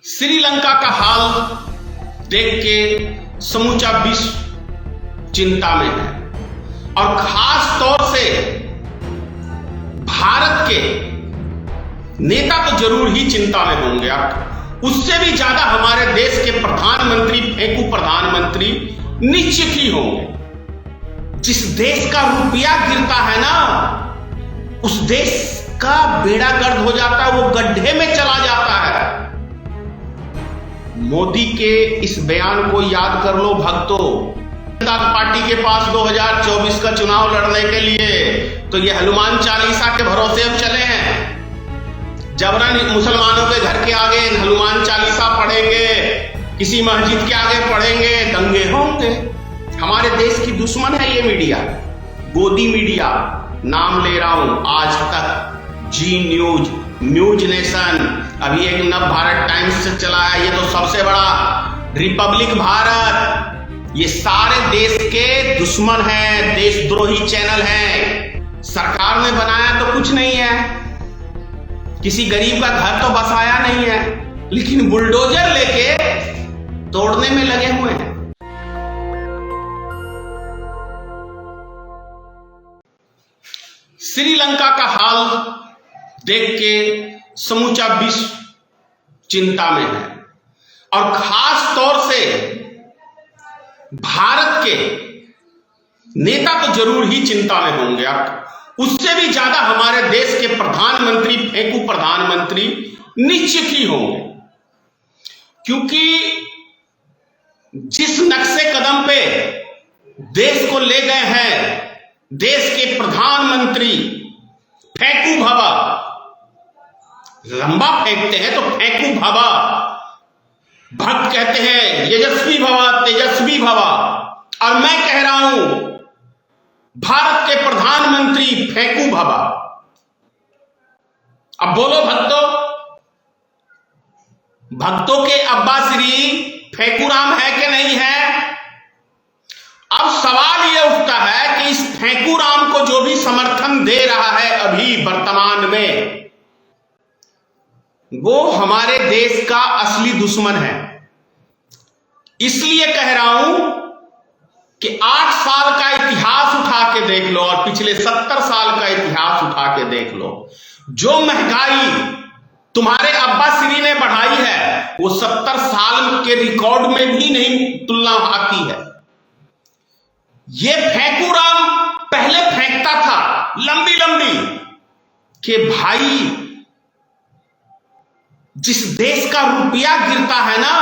श्रीलंका का हाल देख के समूचा विश्व चिंता में है और खास तौर से भारत के नेता तो जरूर ही चिंता में होंगे। उससे भी ज्यादा हमारे देश के प्रधानमंत्री, फेंकू प्रधानमंत्री निश्चित ही होंगे। जिस देश का रुपया गिरता है ना, उस देश का बेड़ा गर्क हो जाता है, वो गड्ढे में चला जाता है। मोदी के इस बयान को याद कर लो भक्तों। जनता पार्टी के पास 2024 का चुनाव लड़ने के लिए तो ये हनुमान चालीसा के भरोसे अब चले हैं। जबरन मुसलमानों के घर के आगे हनुमान चालीसा पढ़ेंगे, किसी मस्जिद के आगे पढ़ेंगे, दंगे होंगे। हमारे देश की दुश्मन है ये मीडिया, गोदी मीडिया। नाम ले रहा हूं, आज तक, जी न्यूज, न्यूज नेशन, अभी एक नव भारत टाइम्स से चला है, ये तो सबसे बड़ा रिपब्लिक भारत। ये सारे देश के दुश्मन हैं, देशद्रोही चैनल हैं। सरकार ने बनाया तो कुछ नहीं है, किसी गरीब का घर तो बसाया नहीं है, लेकिन बुलडोजर लेके तोड़ने में लगे हुए हैं। श्रीलंका का हाल देख के समूचा विश्व चिंता में है और खास तौर से भारत के नेता तो जरूर ही चिंता में होंगे। उससे भी ज्यादा हमारे देश के प्रधानमंत्री, फेंकू प्रधानमंत्री निश्चित ही होंगे, क्योंकि जिस नक्शे कदम पे देश को ले गए हैं देश के प्रधानमंत्री, फेंकू भवा, लंबा फेंकते हैं तो फेंकू भवा, भक्त कहते हैं यशस्वी भवा, तेजस्वी भवा, और मैं कह रहा हूं भारत के प्रधानमंत्री फेंकू भवा। अब बोलो भक्तों, भक्तों के अब्बा श्री फेंकू राम है कि नहीं है? अब सवाल यह उठता है कि इस फेंकू राम को जो भी समर्थन दे रहा है अभी वर्तमान में, वो हमारे देश का असली दुश्मन है। इसलिए कह रहा हूं कि 8 साल का इतिहास उठा के देख लो और पिछले 70 साल का इतिहास उठा के देख लो। जो महंगाई तुम्हारे अब्बा श्री ने बढ़ाई है, वो 70 साल के रिकॉर्ड में भी नहीं तुलना आती है। ये फेंकू राम पहले फेंकता था लंबी लंबी कि भाई जिस देश का रुपया गिरता है ना,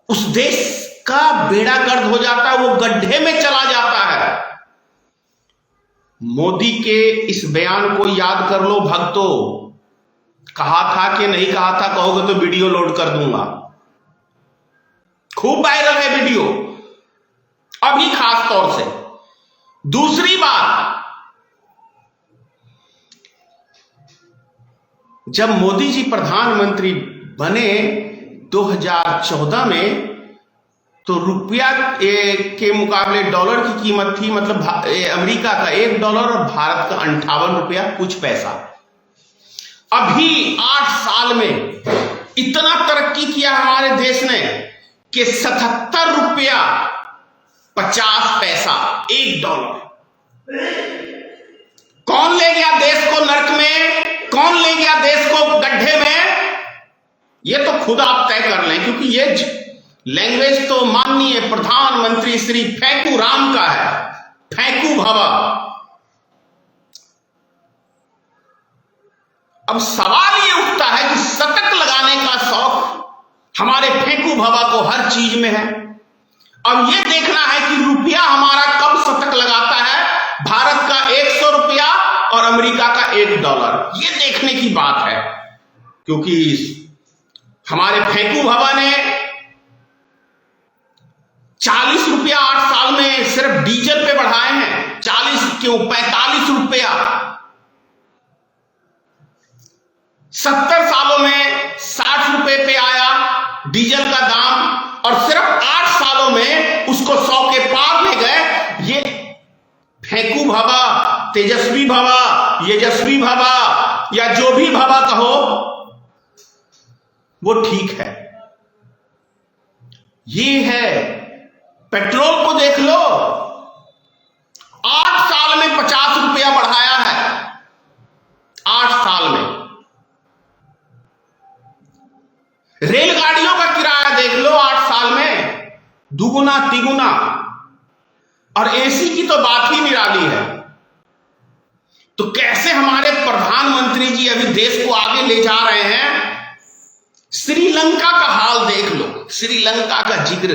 उस देश का बेड़ा गर्क हो जाता है, वो गड्ढे में चला जाता है। मोदी के इस बयान को याद कर लो भक्तों। कहा था कि नहीं कहा था, कहोगे तो वीडियो लोड कर दूंगा। खूब वायरल है वीडियो अभी खास तौर से। दूसरी बात, जब मोदी जी प्रधानमंत्री बने 2014 में, तो रुपया के मुकाबले डॉलर की कीमत थी, मतलब अमेरिका का $1 और भारत का 58 रुपया कुछ पैसा। अभी 8 साल में इतना तरक्की किया हमारे देश ने कि 77 रुपया 50 पैसा $1। कौन ले गया देश को नर्क में, कौन ले गया देश को गड्ढे में, ये तो खुद आप तय कर लें, क्योंकि ये लैंग्वेज तो माननीय प्रधानमंत्री श्री फेंकू राम का है, फेंकू भवा। अब सवाल ये उठता है कि शतक लगाने का शौक हमारे फेंकू भवा को हर चीज में है। अब ये देखना है कि रुपया हमारा कब शतक लगाता है, भारत का 100 रुपया और अमेरिका का $1, ये देखने की बात है। क्योंकि हमारे फेंकू भवा ने 40 रुपया 8 साल में सिर्फ डीजल पे बढ़ाए हैं। 40 क्यों, 45 रुपया। 70 सालों में 60 रुपए पे आया डीजल का दाम, और सिर्फ 8 सालों में उसको 100 के पार ले गए। ये फेंकू भवा, तेजस्वी भवा, यशस्वी भवा, या जो भी भवा कहो, वो ठीक है। ये है, पेट्रोल को देख लो, 8 साल में 50 रुपया बढ़ाया है, 8 साल में। रेलगाड़ियों का किराया देख लो, 8 साल में दुगुना तिगुना। और एसी की तो बात ही निराली है। तो कैसे हमारे प्रधानमंत्री जी अभी देश को आगे ले जा रहे हैं। श्रीलंका का हाल देख लो, श्रीलंका का जिक्र,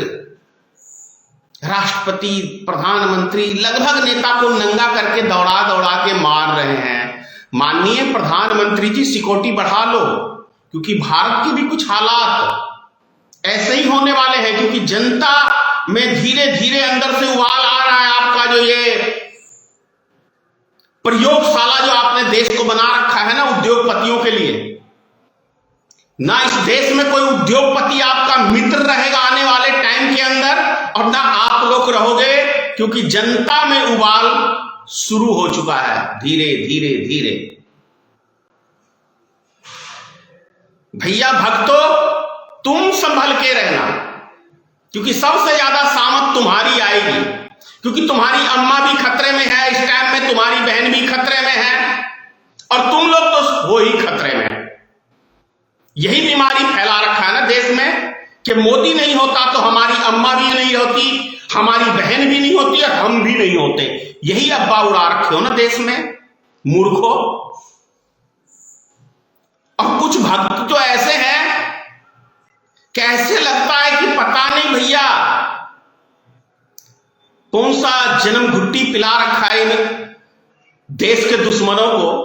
राष्ट्रपति प्रधानमंत्री लगभग नेता को नंगा करके दौड़ा दौड़ा के मार रहे हैं। माननीय प्रधानमंत्री जी सिक्योरिटी बढ़ा लो, क्योंकि भारत के भी कुछ हालात ऐसे ही होने वाले हैं, क्योंकि जनता में धीरे धीरे अंदर से उबाल आ रहा है। आपका जो ये प्रयोगशाला जो आपने देश को बना रखा है ना उद्योगपतियों के लिए, ना इस देश में कोई उद्योगपति आपका मित्र रहेगा आने वाले टाइम के अंदर, और ना आप लोग रहोगे, क्योंकि जनता में उबाल शुरू हो चुका है धीरे धीरे धीरे। भैया भक्तों, तुम संभल के रहना, क्योंकि सबसे ज्यादा सामत तुम्हारी आएगी, क्योंकि तुम्हारी अम्मा भी खतरे में है इस टाइम में, तुम्हारी बहन भी खतरे में है, और तुम लोग तो हो ही खतरे में। यही बीमारी फैला रखा है ना देश में, कि मोदी नहीं होता तो हमारी अम्मा भी नहीं होती, हमारी बहन भी नहीं होती, और हम भी नहीं होते। यही अब्बा उड़ा रखे हो ना देश में, मूर्खों। और कुछ भक्त तो ऐसे हैं, कैसे लगता है कि पता नहीं भैया कौन सा जन्म घुट्टी पिला रखा है इन देश के दुश्मनों को।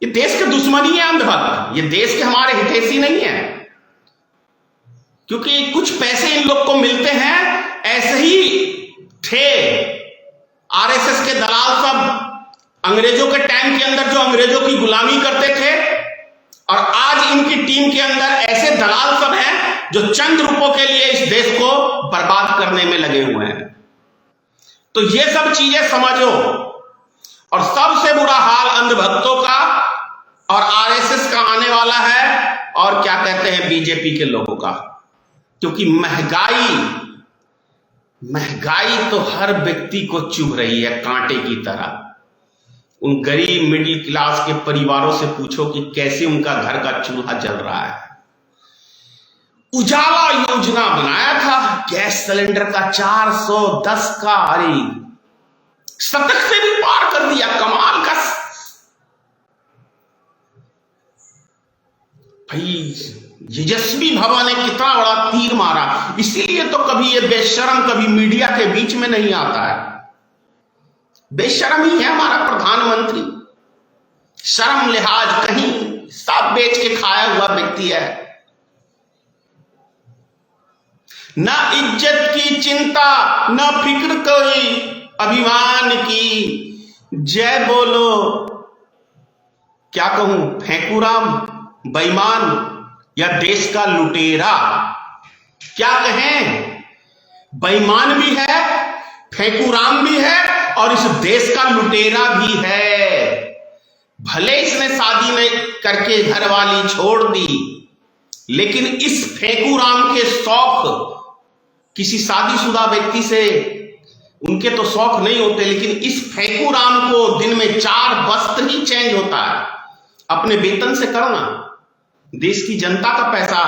ये देश के दुश्मन ही है अंधभक्त, ये देश के हमारे हितैषी नहीं है, क्योंकि कुछ पैसे इन लोग को मिलते हैं। ऐसे ही थे आरएसएस के दलाल सब अंग्रेजों के टाइम के अंदर, जो अंग्रेजों की गुलामी करते थे, और आज इनकी टीम के अंदर ऐसे दलाल सब हैं जो चंद रुपयों के लिए इस देश को बर्बाद करने में लगे हुए हैं। तो ये सब चीजें समझो। और सबसे बुरा हाल अंधभक्तों का और आरएसएस का आने वाला है, और क्या कहते हैं बीजेपी के लोगों का, क्योंकि महंगाई तो हर व्यक्ति को चुभ रही है कांटे की तरह। उन गरीब मिडिल क्लास के परिवारों से पूछो कि कैसे उनका घर का चूल्हा जल रहा है। उजाला योजना बनाया था, गैस सिलेंडर का 410 का, अरे शतक से भी पार कर दिया, कमाल का। भाई यशस्वी भवा ने कितना बड़ा तीर मारा, इसीलिए तो कभी ये बेशरम कभी मीडिया के बीच में नहीं आता है। बेशरम ही है हमारा प्रधानमंत्री, शर्म लिहाज कहीं, सब बेच के खाया हुआ व्यक्ति है। न इज्जत की चिंता, न फिक्र कोई, अभिमान की जय बोलो। क्या कहूं, फेंकूराम, बेईमान, या देश का लुटेरा, क्या कहें। बेईमान भी है, फेंकूराम भी है, और इस देश का लुटेरा भी है। भले इसने शादी में करके घरवाली छोड़ दी, लेकिन इस फेंकूराम के शौक किसी शादीशुदा व्यक्ति से उनके तो शौक नहीं होते, लेकिन इस फेंकूराम को दिन में 4 वस्त्र ही चेंज होता है। अपने वेतन से करना, देश की जनता का पैसा।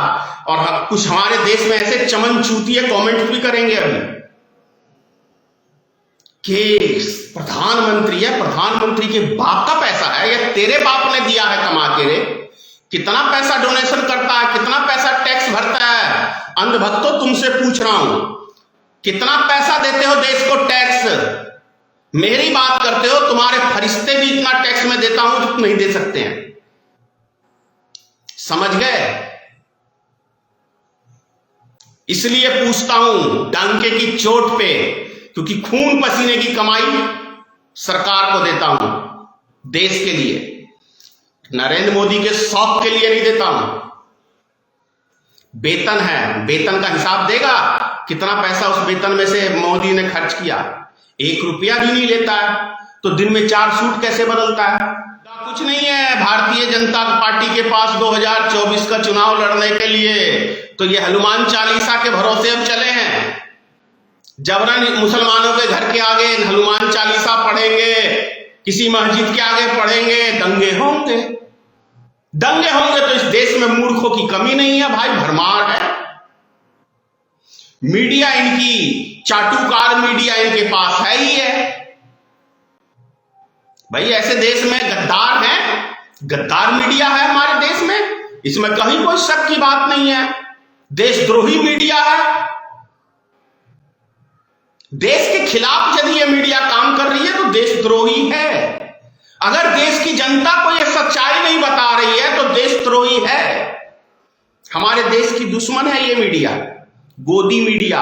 और कुछ हमारे देश में ऐसे चमन चूतिए कमेंट भी करेंगे अभी कि प्रधानमंत्री है, प्रधानमंत्री के बाप का पैसा है, या तेरे बाप ने दिया है कमा के रे। कितना पैसा डोनेशन करता है, कितना पैसा टैक्स भरता है। अंधभक्तों, तुमसे पूछ रहा हूं, कितना पैसा देते हो देश को टैक्स। मेरी बात करते हो, तुम्हारे फरिश्ते भी इतना टैक्स में देता हूं जो नहीं दे सकते हैं। समझ गए। इसलिए पूछता हूं डंके की चोट पे, क्योंकि खून पसीने की कमाई सरकार को देता हूं देश के लिए, नरेंद्र मोदी के शौक के लिए नहीं देता हूं। वेतन है, वेतन का हिसाब देगा, कितना पैसा उस वेतन में से मोदी ने खर्च किया। 1 रुपया भी नहीं लेता है, तो दिन में 4 सूट कैसे बदलता है। कुछ नहीं है भारतीय जनता पार्टी के पास 2024 का चुनाव लड़ने के लिए, तो ये हनुमान चालीसा के भरोसे अब चले हैं। जबरन मुसलमानों के घर के आगे हनुमान चालीसा पढ़ेंगे, किसी मस्जिद के आगे पढ़ेंगे, दंगे होंगे। दंगे होंगे तो इस देश में मूर्खों की कमी नहीं है भाई, भरमार है। मीडिया इनकी चाटुकार मीडिया इनके पास है ही है भाई। ऐसे देश में गद्दार हैं, गद्दार मीडिया है हमारे देश में, इसमें कहीं कोई शक की बात नहीं है। देशद्रोही मीडिया है। देश के खिलाफ यदि ये मीडिया काम कर रही है तो देशद्रोही है। अगर देश की जनता को ये सच्चाई नहीं बता रही है तो देशद्रोही है। हमारे देश की दुश्मन है ये मीडिया, गोदी मीडिया।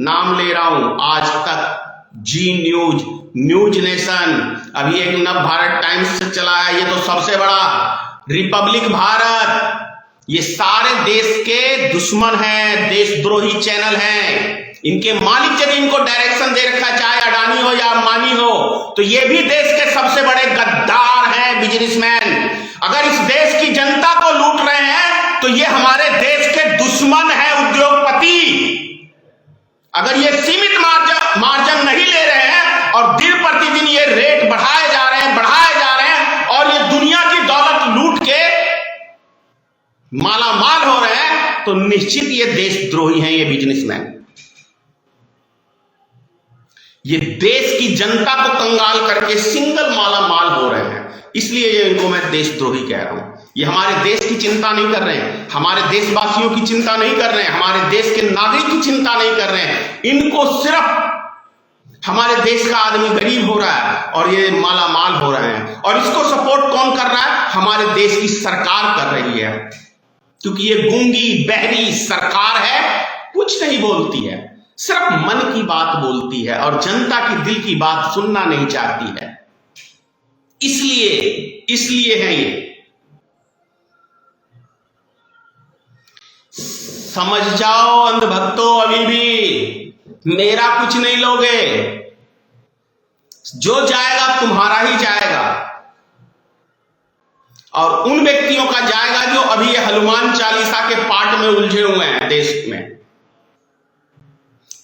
नाम ले रहा हूं, आज तक, जी न्यूज, न्यूज नेशन, अभी एक नव भारत टाइम्स से चला है, ये तो सबसे बड़ा, रिपब्लिक भारत, ये सारे देश के दुश्मन हैं, देशद्रोही चैनल हैं। इनके मालिक यदि इनको डायरेक्शन दे रखा है, चाहे अडानी हो या अंबानी हो, तो ये भी देश के सबसे बड़े गद्दार हैं, बिजनेसमैन। अगर इस देश की जनता को लूट रहे हैं तो ये हमारे देश के दुश्मन हैं, उद्योगपति। अगर ये सीमित मार्जिन नहीं ले रहे हैं और दिन प्रतिदिन ये रेट बढ़ाए जा रहे हैं और ये दुनिया की दौलत लूट के मालामाल हो रहे हैं, तो निश्चित ये देशद्रोही हैं, ये बिजनेसमैन। ये देश की जनता को कंगाल करके सिंगल मालामाल हो रहे हैं, इसलिए ये इनको मैं देशद्रोही कह रहा हूं। ये हमारे देश की चिंता नहीं कर रहे हैं, हमारे देशवासियों की चिंता नहीं कर रहे हैं, हमारे देश के नागरिक की चिंता नहीं कर रहे हैं। इनको सिर्फ हमारे देश का आदमी गरीब हो रहा है और ये मालामाल हो रहे हैं, और इसको सपोर्ट कौन कर रहा है? हमारे देश की सरकार कर रही है, क्योंकि ये गूंगी बहरी सरकार है, कुछ नहीं बोलती है, सिर्फ मन की बात बोलती है और जनता की दिल की बात सुनना नहीं चाहती है। इसलिए है ये। समझ जाओ अंधभक्तों, अभी भी मेरा कुछ नहीं लोगे, जो जाएगा तुम्हारा ही जाएगा, और उन व्यक्तियों का जाएगा जो अभी ये हनुमान चालीसा के पाठ में उलझे हुए हैं देश में।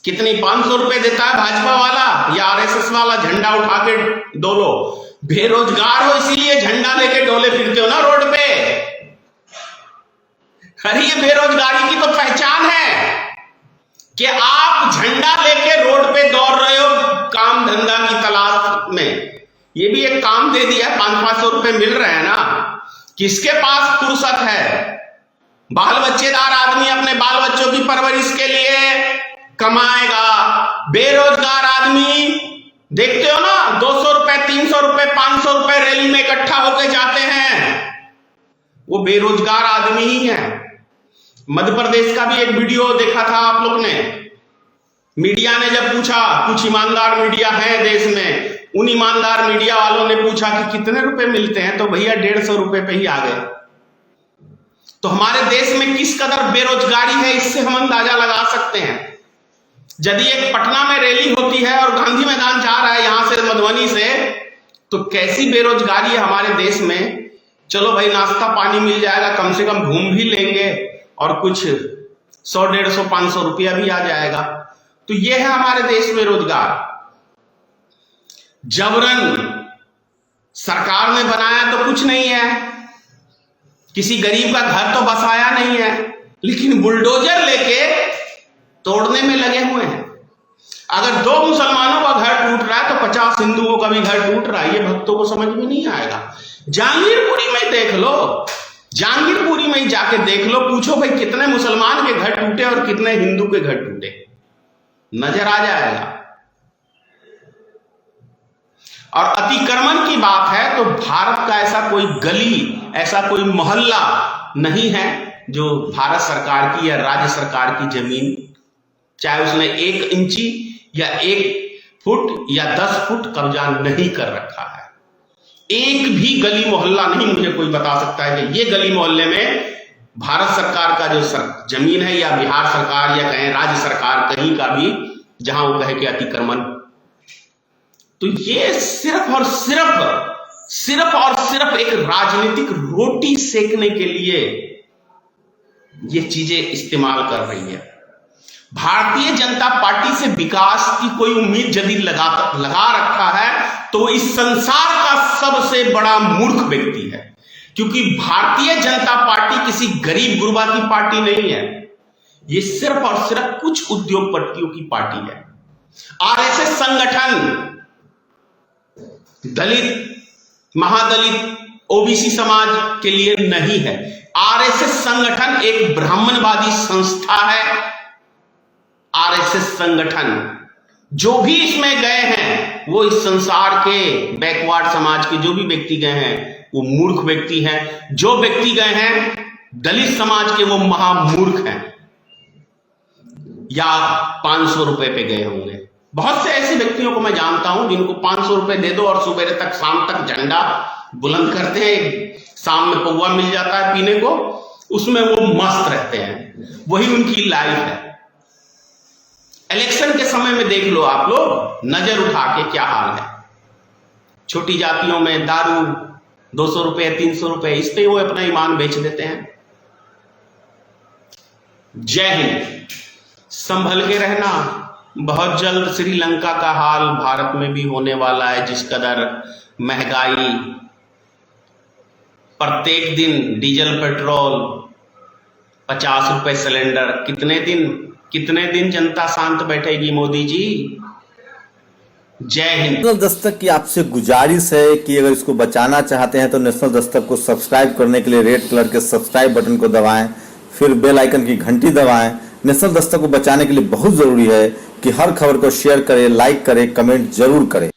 कितनी 500 रुपए देता है भाजपा वाला या आरएसएस वाला, झंडा उठा के डोलो। बेरोजगार हो इसीलिए झंडा लेके डोले फिरते हो ना रोड पे। अरे ये बेरोजगारी की तो पहचान है कि आप झंडा लेके रोड पे दौड़ रहे हो काम धंधा की तलाश में। ये भी एक काम दे दिया, 500-500 रुपए मिल रहे हैं ना। किसके पास फुर्सत है? बाल बच्चेदार आदमी अपने बाल बच्चों की परवरिश के लिए कमाएगा। बेरोजगार आदमी देखते हो ना, 200 रुपए, 300 रुपए, 500 रुपए रैली में इकट्ठा होकर जाते हैं, वो बेरोजगार आदमी ही है। मध्य प्रदेश का भी एक वीडियो देखा था आप लोग ने। मीडिया ने जब पूछा, कुछ ईमानदार मीडिया है देश में, उन ईमानदार मीडिया वालों ने पूछा कि कितने रुपए मिलते हैं, तो भैया 150 रुपए पे ही आ गए। तो हमारे देश में किस कदर बेरोजगारी है, इससे हम अंदाजा लगा सकते हैं। यदि एक पटना में रैली होती है और गांधी मैदान जा रहा है यहां से मधुबनी से, तो कैसी बेरोजगारी है हमारे देश में। चलो भाई नाश्ता पानी मिल जाएगा, कम से कम घूम भी लेंगे और कुछ 100, 150, 500 रुपया भी आ जाएगा। तो ये है हमारे देश में रोजगार। जबरन सरकार ने बनाया तो कुछ नहीं है, किसी गरीब का घर तो बसाया नहीं है, लेकिन बुलडोजर लेके तोड़ने में लगे हुए हैं। अगर 2 मुसलमानों का घर टूट रहा है तो 50 हिंदुओं का भी घर टूट रहा है। ये भक्तों को समझ में नहीं आएगा। जहांगीरपुरी में देख लो, जहांगीरपुरी में ही जाके देख लो, पूछो भाई कितने मुसलमान के घर टूटे और कितने हिंदू के घर टूटे, नजर आ जाएगा। और अतिक्रमण की बात है तो भारत का ऐसा कोई गली, ऐसा कोई मोहल्ला नहीं है जो भारत सरकार की या राज्य सरकार की जमीन, चाहे उसने 1 इंची या 1 फुट या 10 फुट कब्जा नहीं कर रखा है। एक भी गली मोहल्ला नहीं मुझे कोई बता सकता है कि ये गली मोहल्ले में भारत सरकार का जो जमीन है, या बिहार सरकार या कहें राज्य सरकार, कहीं का भी जहां वो कहे कि अतिक्रमण। तो ये सिर्फ और सिर्फ सिर्फ और सिर्फ एक राजनीतिक रोटी सेकने के लिए ये चीजें इस्तेमाल कर रही है। भारतीय जनता पार्टी से विकास की कोई उम्मीद यदि लगा रखा है तो इस संसार का सबसे बड़ा मूर्ख व्यक्ति है, क्योंकि भारतीय जनता पार्टी किसी गरीब गुरबा की पार्टी नहीं है। ये सिर्फ और सिर्फ कुछ उद्योगपतियों की पार्टी है। आरएसएस संगठन दलित, महादलित, ओबीसी समाज के लिए नहीं है। आरएसएस संगठन एक ब्राह्मणवादी संस्था है। आरएसएस संगठन जो भी इसमें गए हैं वो इस संसार के बैकवर्ड समाज के जो भी व्यक्ति गए हैं वो मूर्ख व्यक्ति हैं। जो व्यक्ति गए हैं दलित समाज के वो महामूर्ख हैं या 500 रुपए पे गए होंगे। बहुत से ऐसे व्यक्तियों को मैं जानता हूं जिनको 500 रुपए दे दो और सुबह तक शाम तक झंडा बुलंद करते हैं, शाम में पौवा मिल जाता है पीने को, उसमें वो मस्त रहते हैं, वही उनकी लाइफ है। इलेक्शन के समय में देख लो आप लोग, नजर उठा के क्या हाल है। छोटी जातियों में दारू 200 रुपए 300 रुपए इस पे वो अपना ईमान बेच देते हैं। जय हिंद, संभल के रहना। बहुत जल्द श्रीलंका का हाल भारत में भी होने वाला है, जिस कदर महंगाई, प्रत्येक दिन डीजल पेट्रोल 50 रुपए सिलेंडर, कितने दिन जनता शांत बैठेगी मोदी जी। जय हिंद। नेशनल दस्तक की आपसे गुजारिश है कि अगर इसको बचाना चाहते हैं तो नेशनल दस्तक को सब्सक्राइब करने के लिए रेड कलर के सब्सक्राइब बटन को दबाएं, फिर बेल आइकन की घंटी दबाएं। नेशनल दस्तक को बचाने के लिए बहुत जरूरी है कि हर खबर को शेयर करें, लाइक करें, कमेंट जरूर करें।